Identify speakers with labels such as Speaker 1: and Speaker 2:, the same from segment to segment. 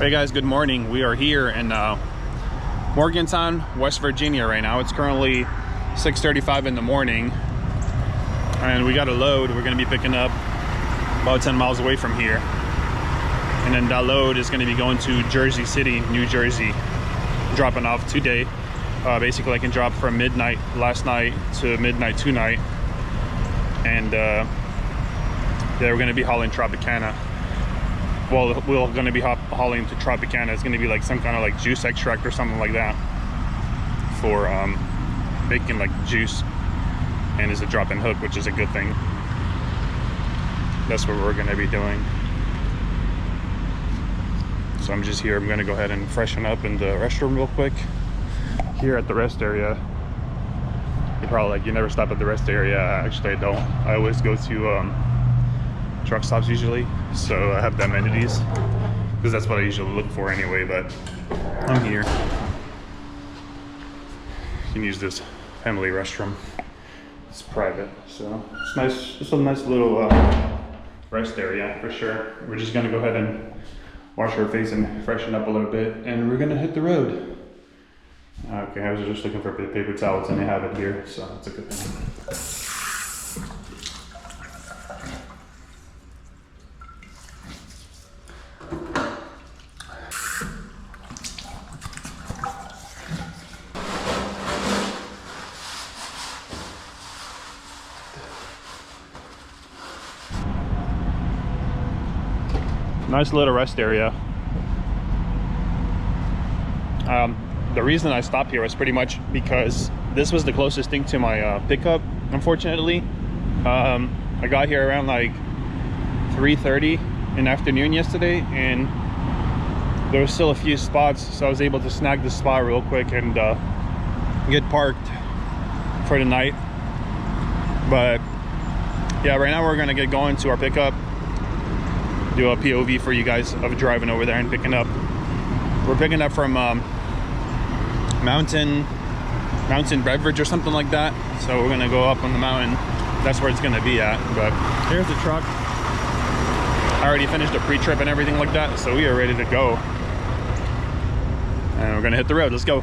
Speaker 1: Hey guys, good morning. We are here in Morgantown, West Virginia right now. It's currently 6:35 in the morning and we got a load we're going to be picking up about 10 miles away from here, and then that load is going to be going to Jersey City, New Jersey, dropping off today. Basically I can drop from midnight last night to midnight tonight, and they're going to be hauling Tropicana. Well, we're going to be hauling to Tropicana. It's going to be like some kind of like juice extract or something like that for making like juice, and it's a drop and hook, which is a good thing. That's what we're going to be doing. So I'm just here. I'm going to go ahead and freshen up in the restroom real quick here at the rest area. You're probably like, you never stop at the rest area. Actually, I don't. I always go to truck stops usually, so I have the amenities because that's what I usually look for anyway. But I'm here. You can use this family restroom. It's private, so it's nice. It's a nice little rest area for sure. We're just gonna go ahead and wash our face and freshen up a little bit, and we're gonna hit the road. Okay, I was just looking for paper towels and they have it here, so that's a good thing. Nice little rest area. The reason I stopped here was pretty much because this was the closest thing to my pickup, unfortunately. I got here around like 3:30 in the afternoon yesterday, and there was still a few spots, so I was able to snag the spot real quick and get parked for the night. But yeah, right now we're gonna get going to our pickup, do a POV for you guys of driving over there and picking up. We're picking up from Mountain Beverage or something like that, so we're gonna go up on the mountain. That's where it's gonna be at. But here's the truck. I already finished the pre-trip and everything like that, so we are ready to go, and we're gonna hit the road. Let's go.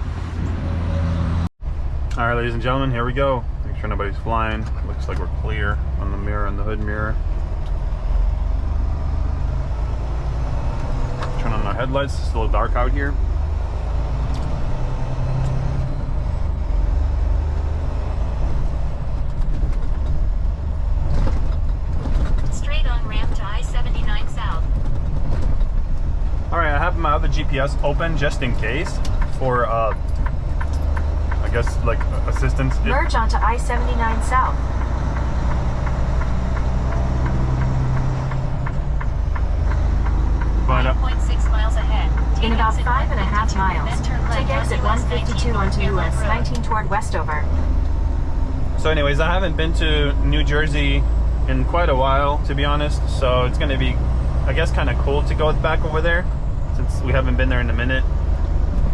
Speaker 1: All right, ladies and gentlemen, here we go. Make sure nobody's flying. Looks like we're clear on the mirror, on the hood mirror. Turn on our headlights. It's a little dark out here.
Speaker 2: Straight on ramp to I-79 South.
Speaker 1: All right, I have my other GPS open just in case for, I guess, like assistance.
Speaker 2: Merge onto I-79 South.
Speaker 1: But,
Speaker 2: 9.6 miles ahead. In about 5.5 miles, take exit 152 onto US 19 toward Westover.
Speaker 1: So anyways, I haven't been to New Jersey in quite a while, to be honest, so it's going to be, I guess, kind of cool to go back over there since we haven't been there in a minute.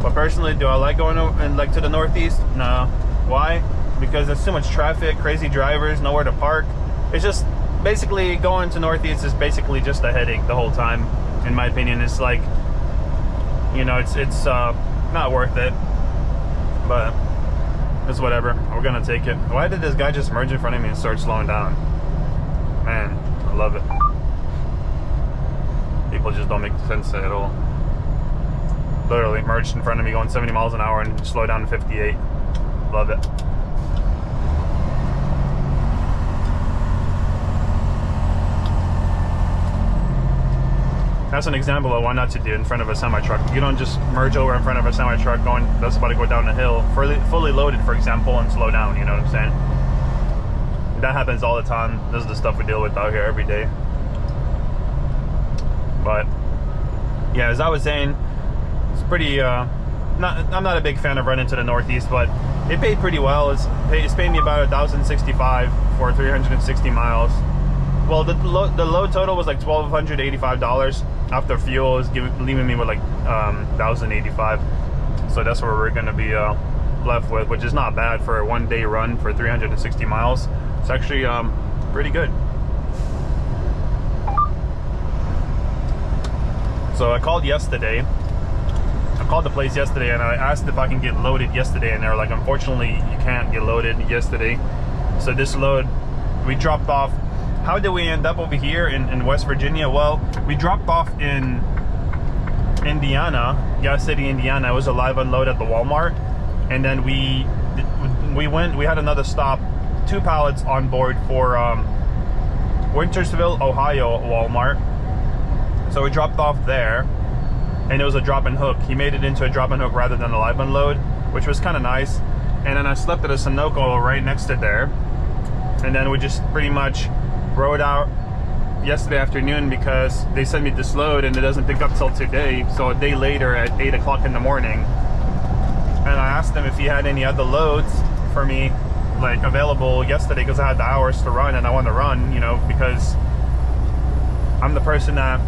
Speaker 1: But personally, do I like going over and like to the Northeast? No. Why? Because there's too much traffic, crazy drivers, nowhere to park. It's just basically going to Northeast is basically just a headache the whole time. In my opinion, it's like, you know, it's not worth it, but it's whatever. We're gonna take it. Why did this guy just merge in front of me and start slowing down? Man, I love it. People just don't make sense at all. Literally merged in front of me going 70 miles an hour and slow down to 58. Love it. That's an example of what not to do in front of a semi-truck. You don't just merge over in front of a semi-truck going, that's about to go down a hill, fully loaded, for example, and slow down, you know what I'm saying? That happens all the time. This is the stuff we deal with out here every day. But yeah, as I was saying, it's pretty, I'm not a big fan of running to the Northeast, but it paid pretty well. It's paid me about $1,065 for 360 miles. Well, the load total was like $1,285. After fuel is leaving me with like $1,085. So that's where we're gonna be left with, which is not bad for a one-day run for 360 miles. It's actually pretty good. So I called yesterday. I called the place yesterday and I asked if I can get loaded yesterday, and they're like, unfortunately, you can't get loaded yesterday. So this load, we dropped off. How did we end up over here in West Virginia? Well, we dropped off in Indiana, Gas City, Indiana. It was a live unload at the Walmart, and then we had another stop, 2 pallets on board for Wintersville, Ohio Walmart. So we dropped off there, and it was a drop and hook. He made it into a drop and hook rather than a live unload, which was kind of nice. And then I slept at a Sunoco right next to there, and then we just pretty much rode out yesterday afternoon because they sent me this load and it doesn't pick up till today, so a day later at 8 o'clock in the morning. And I asked him if he had any other loads for me, like available yesterday, because I had the hours to run and I want to run, you know, because I'm the person that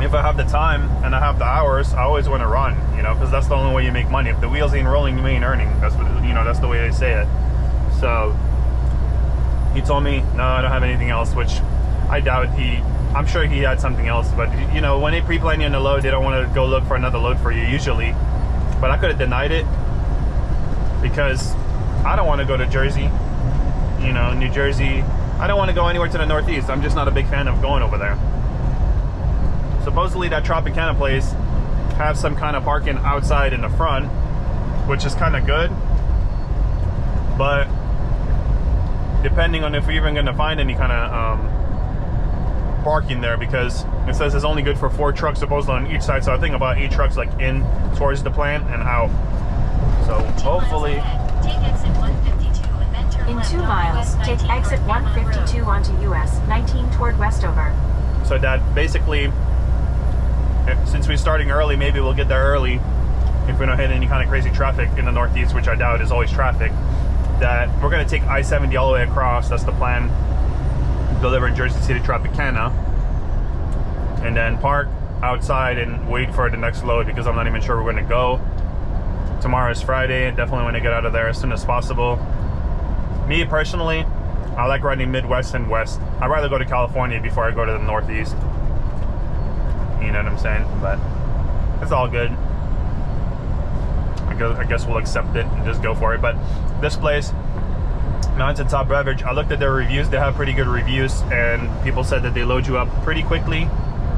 Speaker 1: if I have the time and I have the hours, I always want to run, you know, because that's the only way you make money. If the wheels ain't rolling, you ain't earning. That's what, you know, that's the way they say it. So he told me, no, I don't have anything else, which I doubt. I'm sure he had something else, but you know, when they pre-plan you on the load, they don't want to go look for another load for you usually. But I could have denied it because I don't want to go to Jersey, you know, New Jersey. I don't want to go anywhere to the Northeast. I'm just not a big fan of going over there. Supposedly that Tropicana place has some kind of parking outside in the front, which is kind of good, but depending on if we're even going to find any kind of parking there, because it says it's only good for 4 trucks supposedly on each side. So I think about 8 trucks like in towards the plant and out. So hopefully.
Speaker 2: Take exit 152 and then turn left. In 2 miles, take exit 152 onto US 19 toward Westover.
Speaker 1: So that basically, since we're starting early, maybe we'll get there early if we don't hit any kind of crazy traffic in the Northeast, which I doubt is always traffic. That we're going to take I-70 all the way across. That's the plan. Deliver in Jersey City, Tropicana, and then park outside and wait for the next load, because I'm not even sure we're going to go. Tomorrow is Friday, and definitely want to get out of there as soon as possible. Me personally, I like riding Midwest and West. I'd rather go to California before I go to the Northeast. You know what I'm saying? But it's all good. I guess we'll accept it and just go for it. But this place, Mountaintop Beverage, I looked at their reviews. They have pretty good reviews, and people said that they load you up pretty quickly.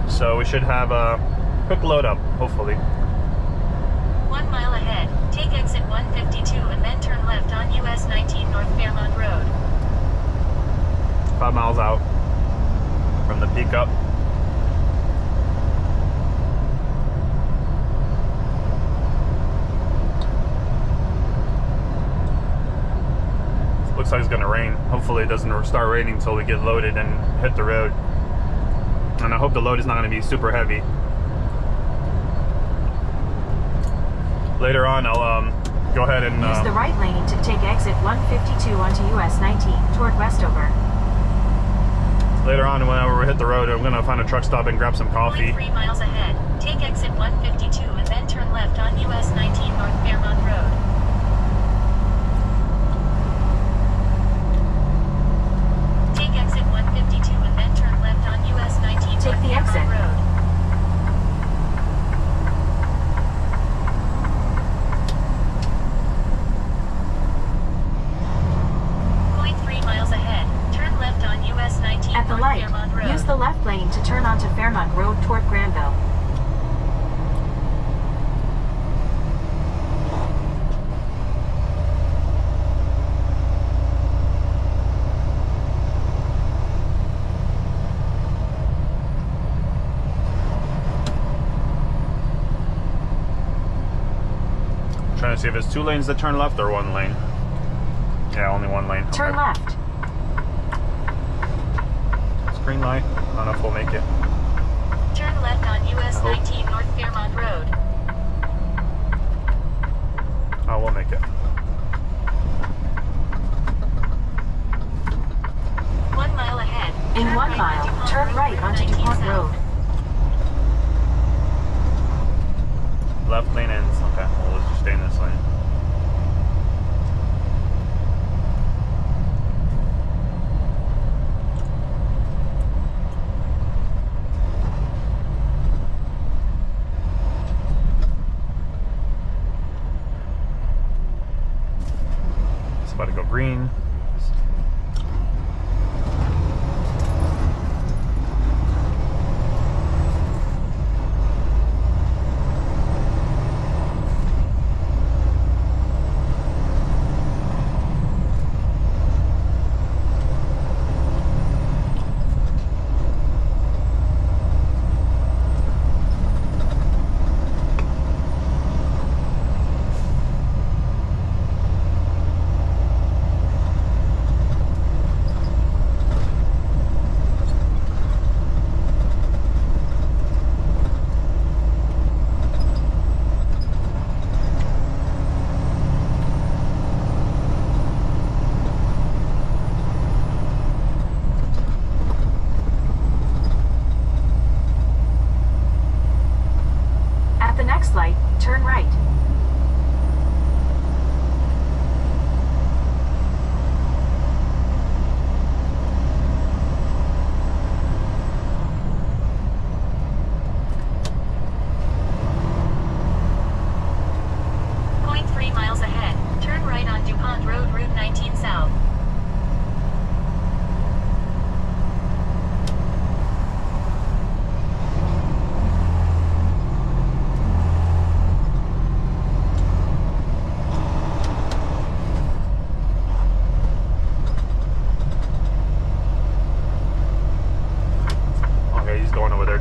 Speaker 1: So we should have a quick load up, hopefully.
Speaker 2: 1 mile ahead, take exit 152 and then turn left on US 19 North Fairmont Road.
Speaker 1: 5 miles out from the pickup. Looks like it's gonna rain. Hopefully it doesn't start raining until we get loaded and hit the road. And I hope the load is not gonna be super heavy. Later on, I'll go ahead and
Speaker 2: use the right lane to take exit 152 onto US 19 toward Westover.
Speaker 1: Later on, whenever we hit the road, I'm gonna find a truck stop and grab some coffee.
Speaker 2: 3 miles ahead, take exit 152 and then turn left on US 19 North Fairmont Road. Take exit 152 and then turn left on US 19 North Fairmont Road. At the light, use the left lane to turn onto Fairmont Road toward Granville.
Speaker 1: Trying to see if it's 2 lanes that turn left or 1 lane. Yeah, only 1 lane.
Speaker 2: Turn left.
Speaker 1: Green light. I don't know if we'll make it.
Speaker 2: Turn left on US 19 North Fairmont Road.
Speaker 1: Oh, we'll make it.
Speaker 2: 1 mile ahead. In 1 mile, turn right onto DuPont Road.
Speaker 1: Left lane ends. Okay, well, let's just stay in this lane. green.
Speaker 2: Light, turn right. Point 3 miles ahead, turn right on DuPont Road, Route 19 South.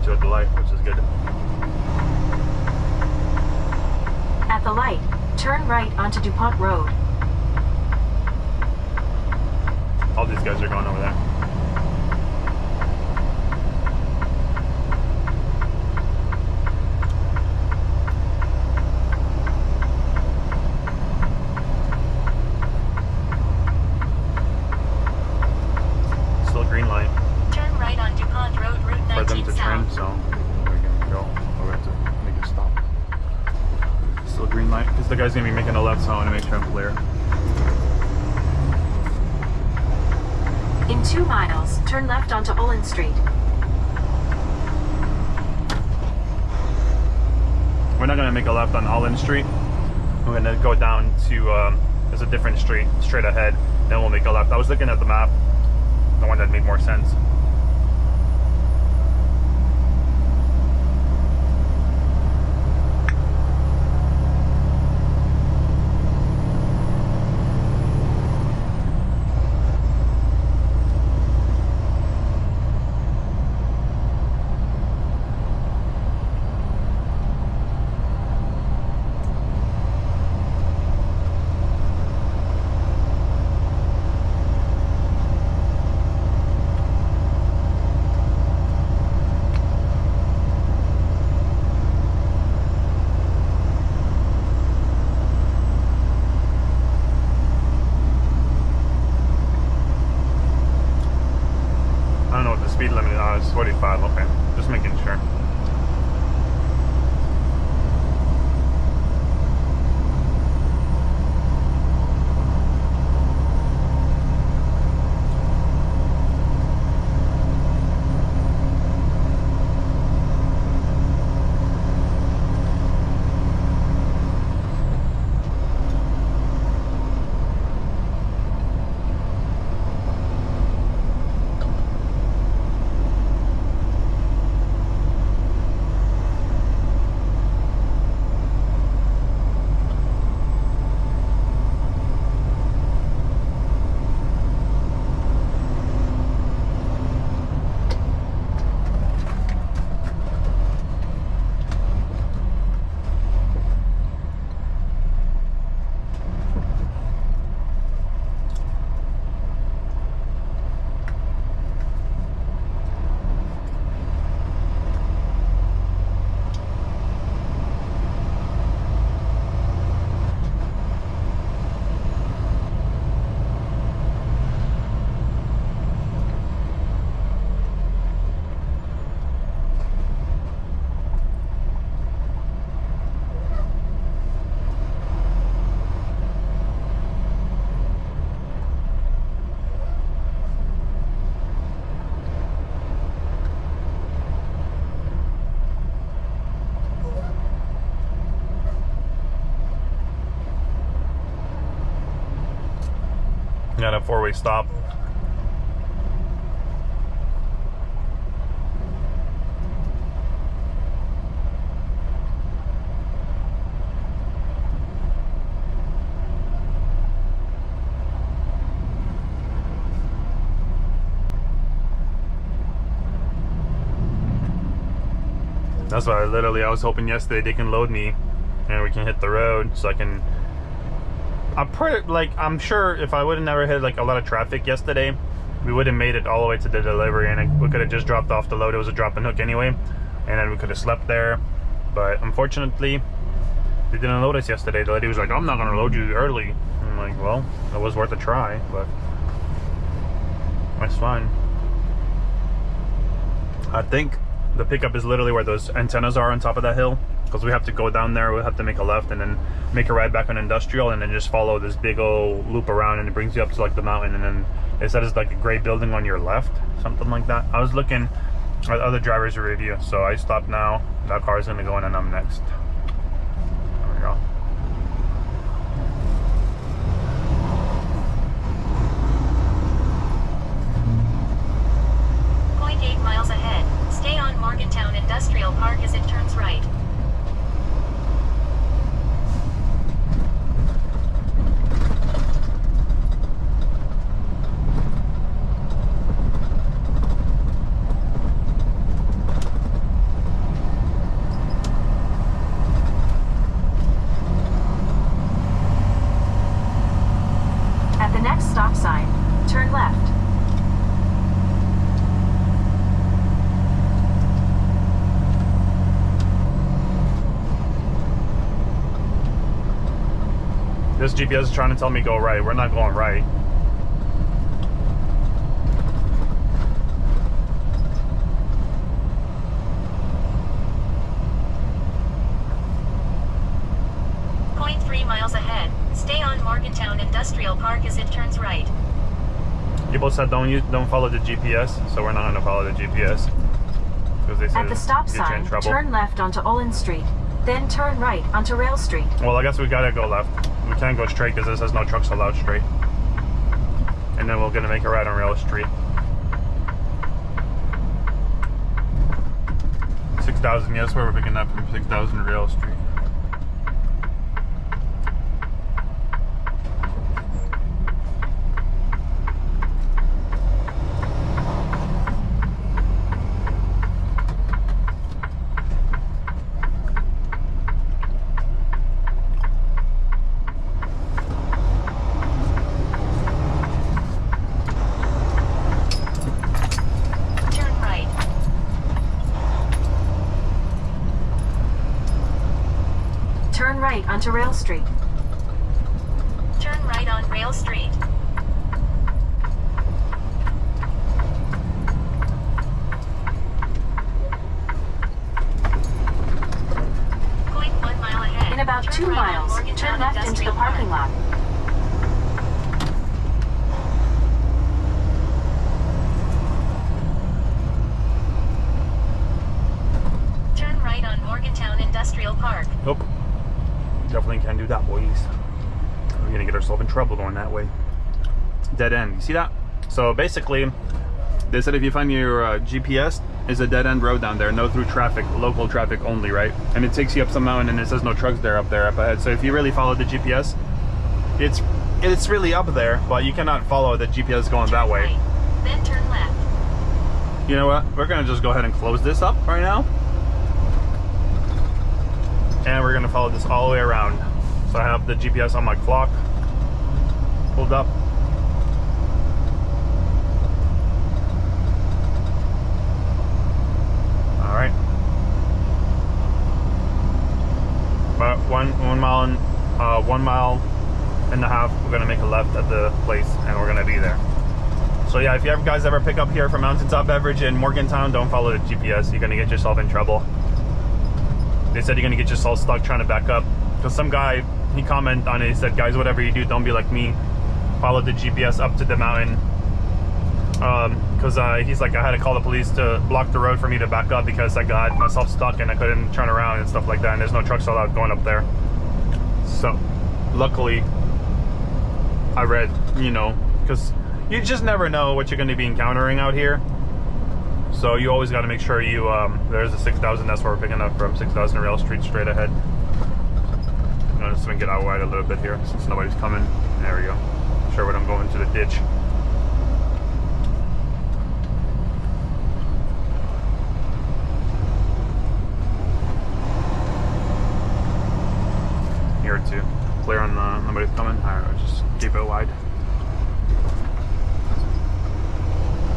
Speaker 1: To the light, which is good.
Speaker 2: At the light, turn right onto DuPont Road.
Speaker 1: All these guys are going over there. Still green light.
Speaker 2: Turn right on DuPont Road, Route 19
Speaker 1: for them to turn,
Speaker 2: South.
Speaker 1: so we're gonna go. We're going to make a stop. Still green light, because the guy's gonna be making a left, so I want to make sure I'm clear.
Speaker 2: In 2 miles, turn left onto Olin Street.
Speaker 1: We're not gonna make a left on Olin Street. We're gonna go down to there's a different street straight ahead. Then we'll make a left. I was looking at the map, the one that made more sense. Speed limit is 45, okay. Just making sure. got a 4-way stop. That's why I was hoping yesterday they can load me and we can hit the road so I can. I'm sure if I would have never hit like a lot of traffic yesterday, we would have made it all the way to the delivery, and we could have just dropped off the load. It was a drop and hook anyway, and then we could have slept there. But unfortunately, they didn't load us yesterday. The lady was like, "I'm not gonna load you early." I'm like, "Well, it was worth a try, but that's fine." I think the pickup is literally where those antennas are on top of that hill, because we have to go down there, we'll have to make a left and then make a ride back on Industrial and then just follow this big old loop around, and it brings you up to like the mountain, and then it said it's like a gray building on your left, something like that. I was looking at other drivers' review, so I stopped now. That car is gonna go in and I'm next. There we go.
Speaker 2: Miles ahead. Stay on Morgantown Industrial Park as it turns right. At the next stop sign, turn left.
Speaker 1: This GPS is trying to tell me go right. We're not going right. .3 miles ahead. Stay on Morgantown Industrial Park as it turns right. People said don't follow the GPS, so we're not going to follow the GPS. Because they said
Speaker 2: at the stop sign, turn left onto Olin Street, then turn right onto Rail Street.
Speaker 1: Well, I guess we gotta go left. We can't go straight because it says no trucks allowed straight. And then we're gonna make a ride on Rail Street. 6,000, yes, where we're picking up from 6,000 Rail Street.
Speaker 2: Right onto Rail Street. Turn right on Rail Street. .1 mile ahead. In about 2 miles, turn left into the parking lot. Turn right on Morgantown Industrial Park.
Speaker 1: Nope. Definitely can't do that, boys. We're gonna get ourselves in trouble going that way. Dead end. You see that? So basically, they said if you find your GPS, is a dead end road down there, no through traffic, local traffic only, right? And it takes you up some mountain, and it says no trucks there up ahead. So if you really follow the GPS, it's really up there, but you cannot follow the GPS going that way.
Speaker 2: Right, then turn left.
Speaker 1: You know what? We're gonna just go ahead and close this up right now. And we're gonna follow this all the way around. So I have the GPS on my clock pulled up. All right. About one mile and a half, we're gonna make a left at the place, and we're gonna be there. So yeah, if you guys ever pick up here from Mountaintop Beverage in Morgantown, don't follow the GPS. You're gonna get yourself in trouble. They said you're gonna get yourself stuck trying to back up. Because some guy, he commented on it, he said, guys, whatever you do, don't be like me. Follow the GPS up to the mountain. Because he's like, I had to call the police to block the road for me to back up because I got myself stuck and I couldn't turn around and stuff like that. And there's no trucks allowed going up there. So, luckily, I read, you know, because you just never know what you're going to be encountering out here. So you always got to make sure you, there's a 6000, that's where we're picking up from, 6000 Rail Street straight ahead. I'm going to swing it out wide a little bit here since nobody's coming. There we go. Sure when I'm going to the ditch. Here too. Clear on nobody's coming. Alright, I'll just keep it wide.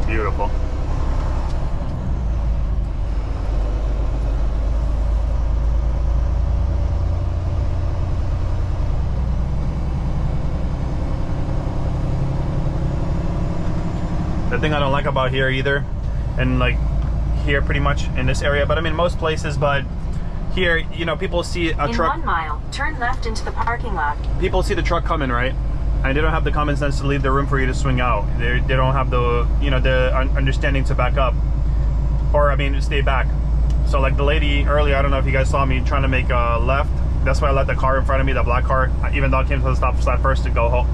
Speaker 1: Beautiful. The thing I don't like about here either, and like here pretty much in this area, but I mean most places, but here, you know, people see a truck.
Speaker 2: In 1 mile, turn left into the parking lot.
Speaker 1: People see the truck coming, right? And they don't have the common sense to leave the room for you to swing out. They don't have the, you know, the understanding to back up, or I mean, stay back. So like the lady earlier, I don't know if you guys saw me trying to make a left. That's why I let the car in front of me, the black car, even though I came to the stop sign first to go.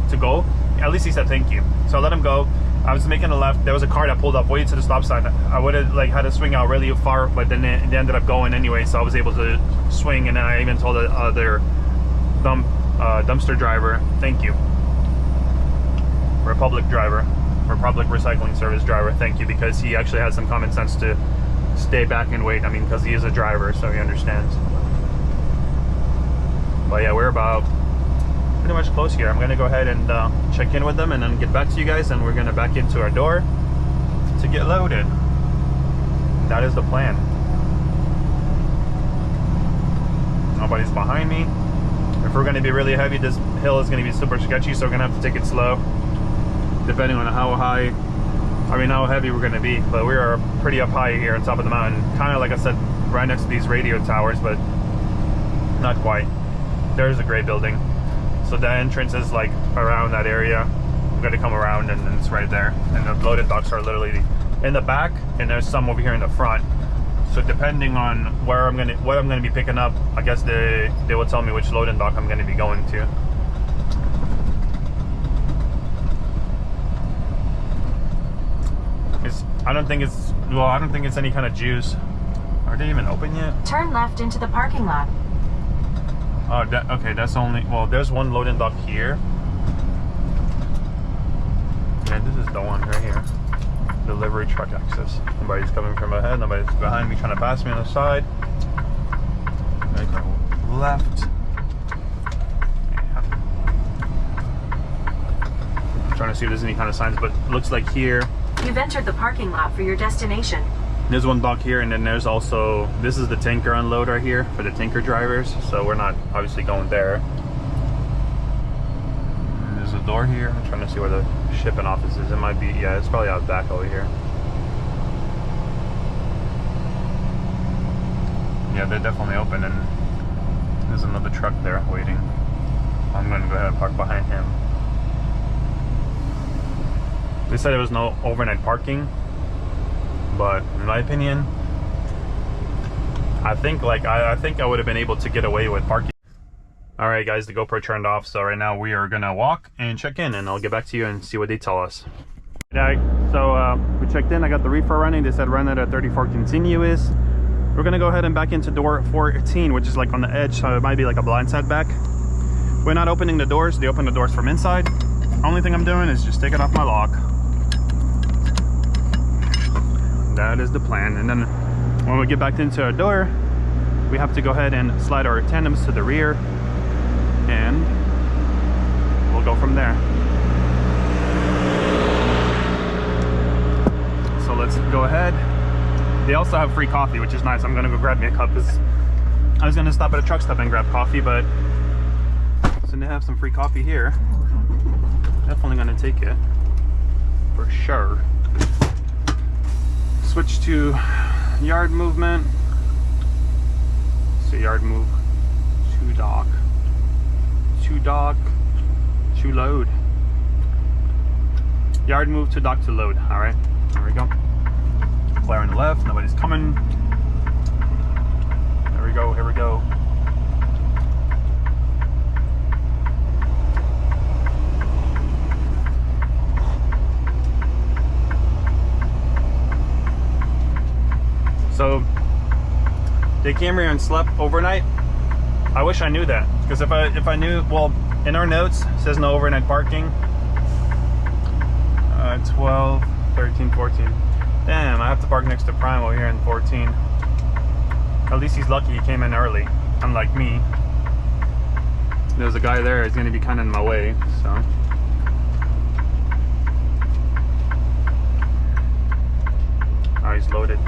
Speaker 1: At least he said thank you. So I let him go. I was making a left. There was a car that pulled up way to the stop sign. I would have like had to swing out really far, but then it ended up going anyway. So I was able to swing, and then I even told the other dumpster driver, thank you. Republic Recycling Service driver, thank you, because he actually has some common sense to stay back and wait. I mean, because he is a driver, so he understands. But yeah, we're about pretty much close here. I'm gonna go ahead and check in with them and then get back to you guys, and we're gonna back into our door to get loaded. That is the plan. Nobody's behind me. If we're gonna be really heavy, this hill is gonna be super sketchy, so we're gonna have to take it slow, depending on how heavy we're gonna be. But we are pretty up high here on top of the mountain, kind of like I said, right next to these radio towers, but not quite. There's a gray building. So the entrance is like around that area. I'm gonna come around and then it's right there. And the loaded docks are literally in the back, and there's some over here in the front. So depending on what I'm gonna be picking up, I guess they will tell me which loading dock I'm gonna be going to. I don't think it's any kind of juice. Are they even open yet?
Speaker 2: Turn left into the parking lot.
Speaker 1: Oh, okay, that's only, well, there's one loading dock here. Yeah, this is the one right here. Delivery truck access. Nobody's coming from ahead, nobody's behind me trying to pass me on the side. I go left. Yeah. I'm trying to see if there's any kind of signs, but it looks like here.
Speaker 2: You've entered the parking lot for your destination.
Speaker 1: There's one dock here, and then there's also, this is the tanker unload right here for the tanker drivers, so we're not obviously going there. And there's a door here. I'm trying to see where the shipping office is. It might be, yeah, it's probably out back over here. Yeah, they're definitely open, and there's another truck there waiting. I'm going to go ahead and park behind him. They said there was no overnight parking, but in my opinion, I think I would have been able to get away with parking. All right, guys, the GoPro turned off, so right now we are gonna walk and check in, and I'll get back to you and see what they tell us. Yeah, so we checked in. I got the reefer running. They said run it at 34 continuous. We're gonna go ahead and back into door 14, which is like on the edge, so it might be like a blind side back. We're not opening the doors. They open the doors from inside. Only thing I'm doing is just taking off my lock. That is the plan. And then when we get back into our door, we have to go ahead and slide our tandems to the rear, and we'll go from there. So let's go ahead. They also have free coffee, which is nice. I'm gonna go grab me a cup because I was gonna stop at a truck stop and grab coffee, but since they have some free coffee here, definitely gonna take it for sure. Switch to yard movement. So yard move to dock, to load. Yard move to dock to load. All right, there we go. Flare on the left, nobody's coming. There we go, here we go. They came here and slept overnight. I wish I knew that, because if I knew, well, in our notes it says no overnight parking. 12, 13, 14. Damn, I have to park next to Prime over here in 14. At least he's lucky he came in early, unlike me. There's a guy there, he's gonna be kind of in my way, so. Oh, he's loaded.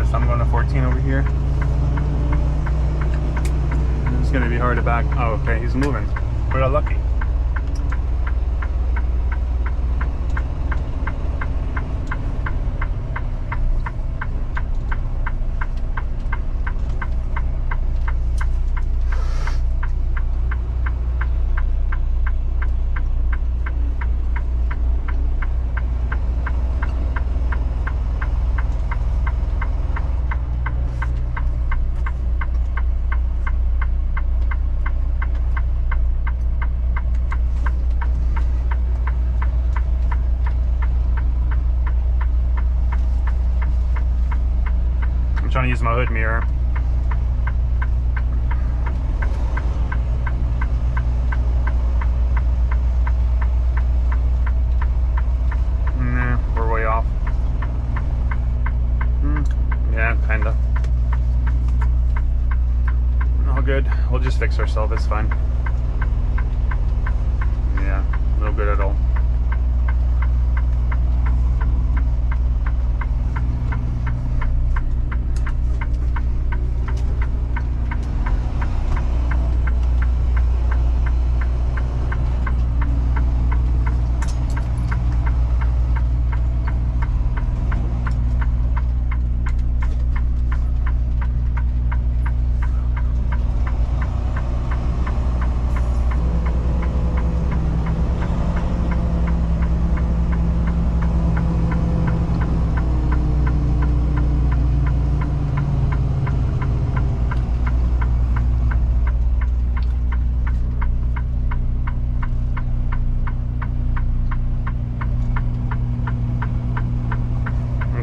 Speaker 1: So I'm going to 14 over here. It's going to be hard to back. Oh, okay, he's moving. We're lucky. Trying to use my hood mirror. Nah, we're way off. Yeah, kinda. All good. We'll just fix ourselves. It's fine. Yeah, no good at all.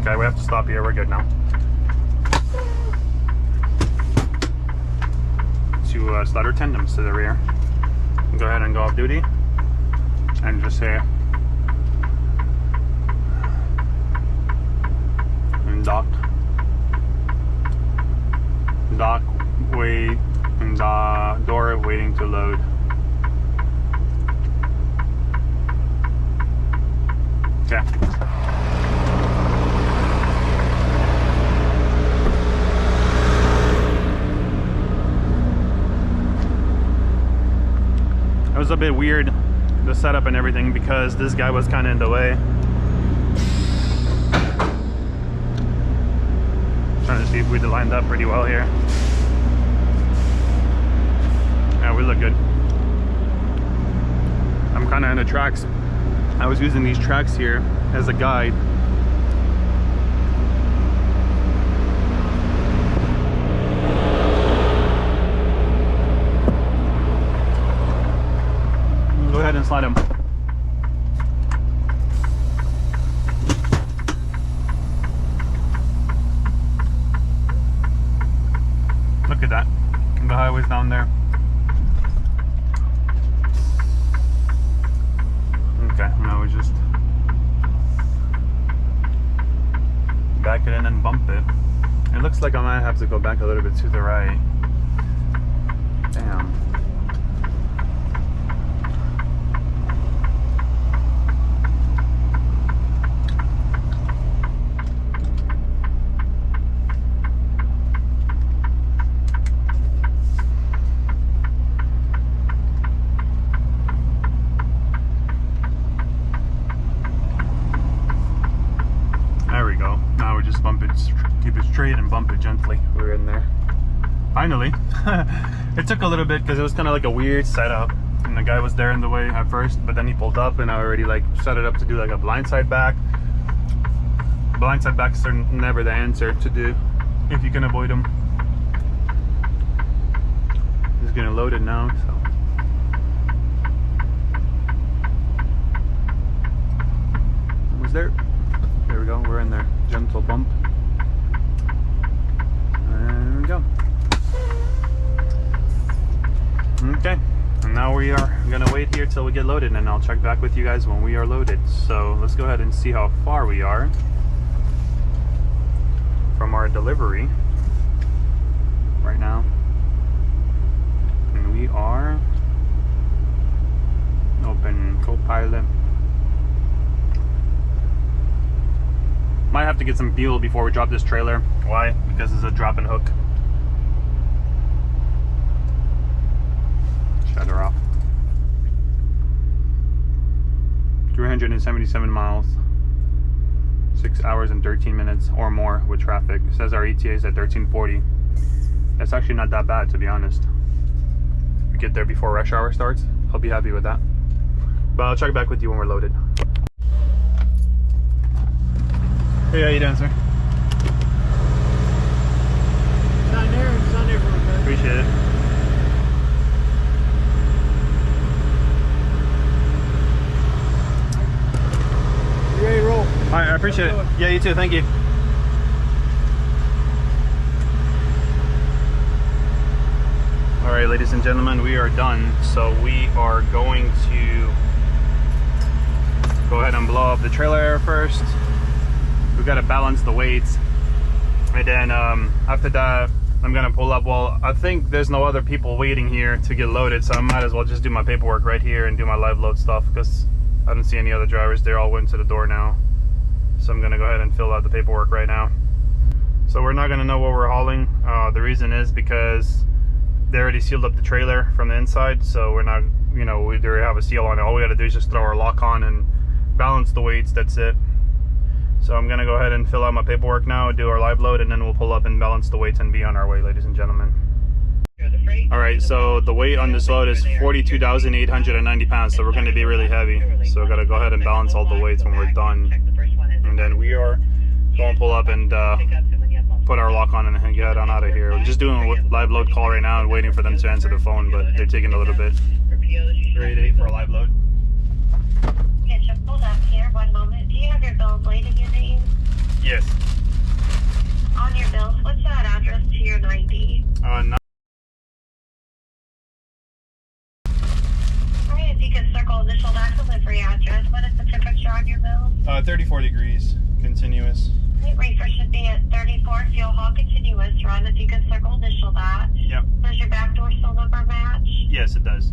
Speaker 1: Okay, we have to stop here. We're good now. To slide our tandems to the rear. Go ahead and go off duty. And just say, and dock, wait, and door waiting to load. Okay. It was a bit weird, the setup and everything, because this guy was kind of in the way. Trying to see if we lined up pretty well here. Yeah, we look good. I'm kind of in the tracks. I was using these tracks here as a guide. Go ahead and slide him. Look at that. The highway's down there. Okay, now we just back it in and bump it. It looks like I might have to go back a little bit to the right. Damn. Keep it straight and bump it gently. We're in there. Finally. It took a little bit because it was kind of like a weird setup, and the guy was there in the way at first, but then he pulled up and I already like set it up to do like a blindside back. Blindside backs are never the answer to do. if you can avoid them. Just gonna load it now, so. Almost there. There we go, we're in there. Gentle bump. And there we go. Okay, and now we are gonna wait here till we get loaded, and I'll check back with you guys when we are loaded. So let's go ahead and see how far we are from our delivery right now. And we are open Copilot. Might have to get some fuel before we drop this trailer. Why? Because it's a drop and hook. Shut her off. 377 miles. 6 hours and 13 minutes or more with traffic. It says our ETA is at 1340. That's actually not that bad, to be honest. We get there before rush hour starts. I'll be happy with that. But I'll check back with you when we're loaded. Hey, how you doing, sir?
Speaker 3: It's on there for a bit.
Speaker 1: Appreciate it.
Speaker 3: You ready to roll?
Speaker 1: Alright, I appreciate it. Yeah, you too, thank you. Alright, ladies and gentlemen, we are done. So we are going to go ahead and blow up the trailer first. We've got to balance the weights. And then after that, I'm going to pull up. Well, I think there's no other people waiting here to get loaded, so I might as well just do my paperwork right here and do my live load stuff, because I don't see any other drivers. They all went to the door now. So I'm gonna go ahead and fill out the paperwork right now. So we're not gonna know what we're hauling. The reason is because they already sealed up the trailer from the inside, so we're not, you know, we already have a seal on it. All we gotta do is just throw our lock on and balance the weights, that's it. So I'm gonna go ahead and fill out my paperwork now, do our live load, and then we'll pull up and balance the weights and be on our way, ladies and gentlemen. Alright, so the weight on this load is 42,890 pounds, so we're going to be really heavy. So we've got to go ahead and balance all the weights when we're done. And then we are going to pull up and put our lock on and get on out of here. We're just doing a live load call right now and waiting for them to answer the phone, but they're taking a little bit. 388 for a live load.
Speaker 2: Okay, just hold up here, 1 moment. Do you have your bills laid in your name?
Speaker 1: Yes.
Speaker 2: On your bills, what's that address to your 90?
Speaker 1: No.
Speaker 2: Alright, if you could circle initial that delivery address. What is the temperature on your bills?
Speaker 1: 34 degrees, continuous.
Speaker 2: Right, reefer should be at 34, fuel haul continuous run. If you could circle initial that.
Speaker 1: Yep.
Speaker 2: Does your backdoor seal number match?
Speaker 1: Yes, it does.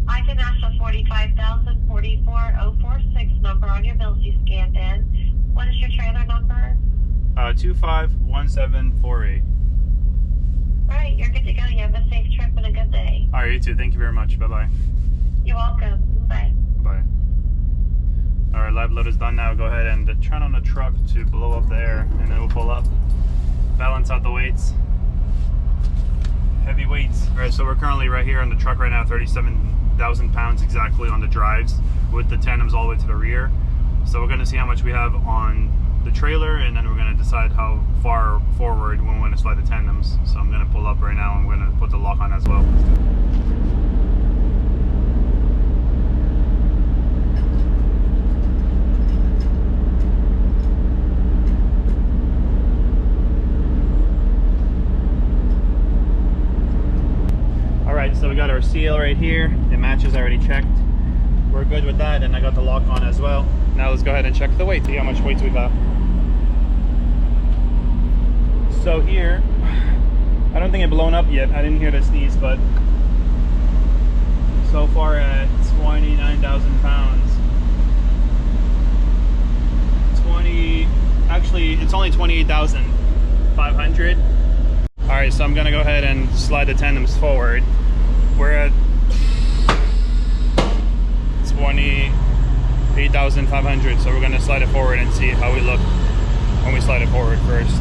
Speaker 2: I can ask the 45,044,046 number on your bills you scanned in. What is your trailer number?
Speaker 1: 251748.
Speaker 2: Alright, you're good to go. You have a safe trip and a good day.
Speaker 1: Alright, you too. Thank you very much. Bye-bye.
Speaker 2: You're welcome. Bye.
Speaker 1: Bye. Alright, live load is done now. Go ahead and turn on the truck to blow up the air, and then we'll pull up. Balance out the weights. Heavy weights. Alright, so we're currently right here on the truck right now, 37,000 pounds exactly on the drives, with the tandems all the way to the rear. So we're going to see how much we have on the trailer, and then we're going to decide how far forward we want to slide the tandems. So I'm going to pull up right now and we're going to put the lock on as well. Alright, so we got our seal right here. The matches already checked. We're good with that, and I got the lock on as well. Now let's go ahead and check the weight, see how much weight we got. So here, I don't think it's blown up yet. I didn't hear the sneeze, but so far at 29,000 pounds. Actually, it's only 28,500. All right, so I'm gonna go ahead and slide the tandems forward. We're at 28,500, so we're gonna slide it forward and see how we look when we slide it forward first.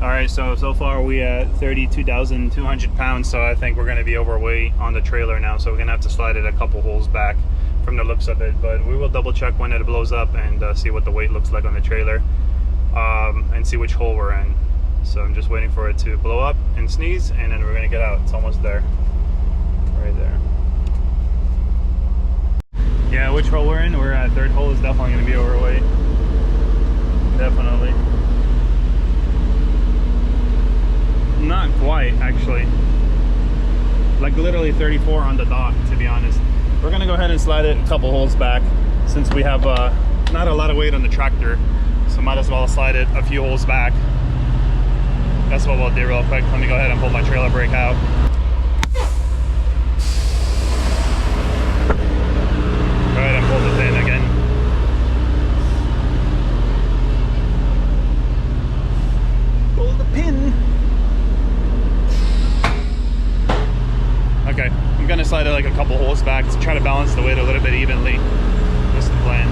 Speaker 1: All right, so far we at 32,200 pounds, so I think we're gonna be overweight on the trailer now, so we're gonna have to slide it a couple holes back from the looks of it, but we will double check when it blows up and see what the weight looks like on the trailer, and see which hole we're in. So I'm just waiting for it to blow up and sneeze, and then we're gonna get out. It's almost there, right there. Yeah, which hole we're in? We're at third hole. Is definitely gonna be overweight. Definitely. Not quite, actually. Like literally 34 on the dot, to be honest. We're gonna go ahead and slide it a couple holes back, since we have not a lot of weight on the tractor, so might as well slide it a few holes back. That's what we'll do real quick. Let me go ahead and pull my trailer brake out. Go ahead and pull the pin again. Pull the pin. Okay, I'm gonna slide it like a couple holes back to try to balance the weight a little bit evenly. That's the plan.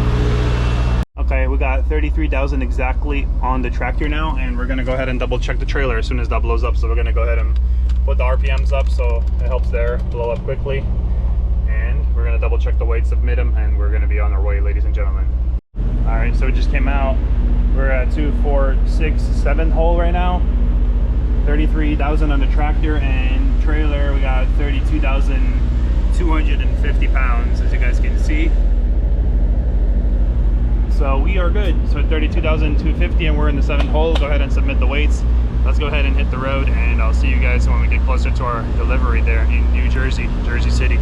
Speaker 1: Okay, we got 33,000 exactly on the tractor now, and we're gonna go ahead and double check the trailer as soon as that blows up. So we're gonna go ahead and put the RPMs up so it helps there blow up quickly. And we're gonna double check the weight, submit them, and we're gonna be on our way, ladies and gentlemen. All right, so it just came out. We're at 2, 4, 6, 7 hole right now. 33,000 on the tractor, and trailer we got 32,250 pounds, as you guys can see. So we are good. So 32,250, and we're in the 7th hole. Go ahead and submit the weights. Let's go ahead and hit the road, and I'll see you guys when we get closer to our delivery there in New Jersey, Jersey City.